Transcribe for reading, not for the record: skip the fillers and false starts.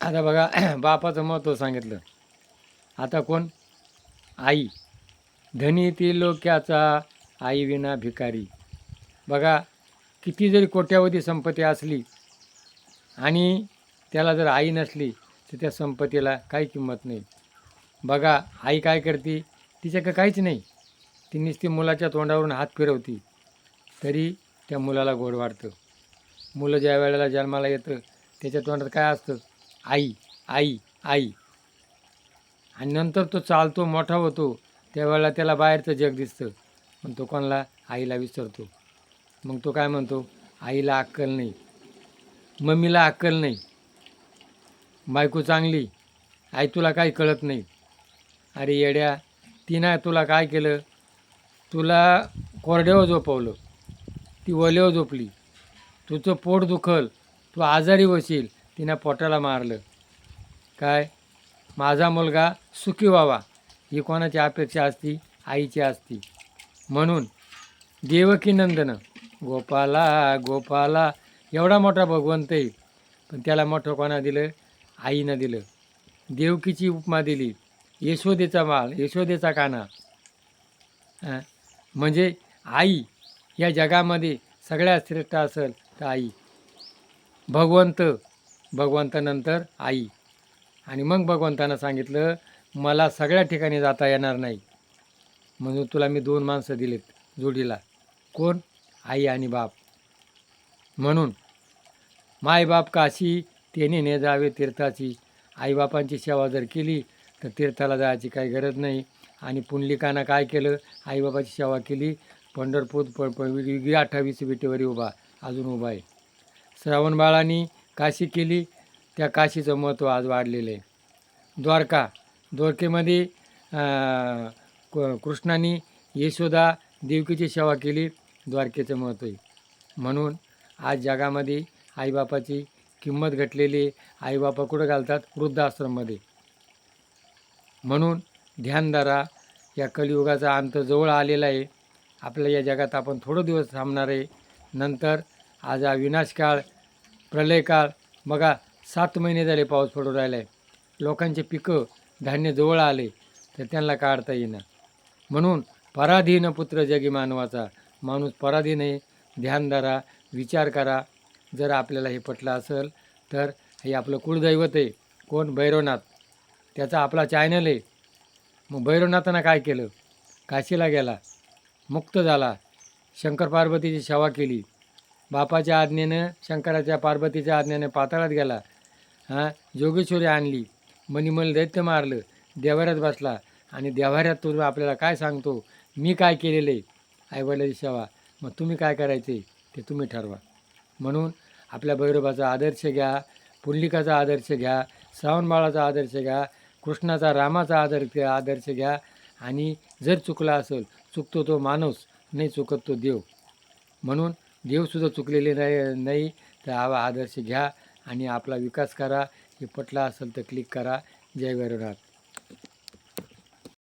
आता बघा बापाचं महत्त्व सांगितलं. आता कोण? आई. धनी ती लोक्याचा, आई विना भिकारी. बघा, किती जरी कोट्यावधी संपत्ती असली आणि त्याला जर आई नसली तर त्या संपत्तीला काही किंमत नाही. बघा, आई काय करते? तिच्याकडे काहीच नाही, ती नुसती मुलाच्या तोंडावरून हात फिरवती तरी त्या मुलाला गोड वाटतं. मुलं ज्या वेळेला जन्माला येतं त्याच्या तोंडात काय असतं? आई, आई, आई. आणि नंतर तो चालतो, मोठा होतो, त्यावेळेला त्याला बाहेरचं जग दिसतं, पण तो कोणाला? आईला विसरतो. मग तो काय म्हणतो? आईला अक्कल नाही, मम्मीला अक्कल नाही, बायको चांगली, आई तुला काही कळत नाही. अरे येड्या, तिनं तुला काय केलं? तुला कोरड्यावर झोपवलं, ती ओल्यावर झोपली, तुझं पोट दुखल, तू आजारी बसील, तिनं पोटाला मारलं. काय? माझा मुलगा सुखी व्हावा, ही कोणाची अपेक्षा असती? आईची असती. म्हणून देवकी नंदन गोपाला गोपाला, एवढा मोठा भगवंत आहे, पण त्याला मोठं कोणा दिलं? आईनं दिलं. देवकीची उपमा दिली, यशोदेचा माल, यशोदेचा काना. म्हणजे आई या जगामध्ये सगळ्यात श्रेष्ठ असेल तर आई. भगवंत, भगवंतानंतर आई. आणि मग भगवंतानं सांगितलं, मला सगळ्या ठिकाणी जाता येणार नाही, म्हणून तुला मी 2 माणसं दिलेत जोडीला. कोण? आई आणि बाप. म्हणून मायबाप काशी, तेने ने जावे तीर्थाची. आईबापांची सेवा जर केली तर तीर्थाला जायची काही गरज नाही. आणि पुंडलिकानं काय केलं? आईबापाची सेवा केली. पंढरपूर 28 विटेवरी उभा, अजून उभा आहे. श्रावण बाळांनी काशी केली, त्या काशीचं महत्त्व आज वाढलेलं आहे. द्वारका, द्वारकेमध्ये कृष्णाने यशोदा देवकीची सेवा केली, द्वारकेचं महत्त्व आहे. म्हणून आज जगामध्ये आईबापाची किंमत घटलेली. आईबापा कुठं घालतात? वृद्धाश्रममध्ये. म्हणून ध्यान धरा, या कलियुगाचा अंत जवळ आलेला आहे. आपल्या या जगात आपण थोडं दिवस थांबणार आहे. नंतर आज हा विनाशकाळ, प्रलयकाळ. बघा, 7 महिने झाले पाऊस पडू राहिला आहे, लोकांचे पिकं धान्य जवळ आले तर त्यांना काढता येईना. म्हणून पराधीन पुत्र जगी मानवाचा, माणूस पराधीन आहे. ध्यान धरा, विचार करा. जर आपल्याला हे पटलं असेल तर हे आपलं कुळदैवत आहे. कोण? भैरवनाथ. त्याचा आपला चॅनल आहे. मग भैरवनाथानं काय केलं? काशीला गेला, मुक्त झाला, शंकर पार्वतीची सेवा केली, बापाच्या आज्ञेनं, शंकराच्या पार्वतीच्या आज्ञेनं पाताळात गेला, जोगेश्वरी आणली, मणिमल दैत्य मारलं, देवाऱ्यात बसला. आणि देवाऱ्यात तो आपल्याला काय सांगतो? मी काय केलेलं आहे? आईवडिलाची सेवा. मग तुम्ही काय करायचे ते तुम्ही ठरवा. म्हणून आपल्या भैरवाचा आदर्श घ्या, पुंडलिकाचा आदर्श घ्या, श्रावणबाळाचा आदर्श घ्या, कृष्णाचा, रामाचा आदर्श घ्या. आणि जर चुकला असेल, चुकतो तो माणूस, नाही चुकत तो देव. म्हणून देवसुद्धा चुकलेले नाही तर हा आदर्श घ्या आणि आपला विकास करा. हे पटला असेल तर क्लिक करा. जय भैरवनाथ.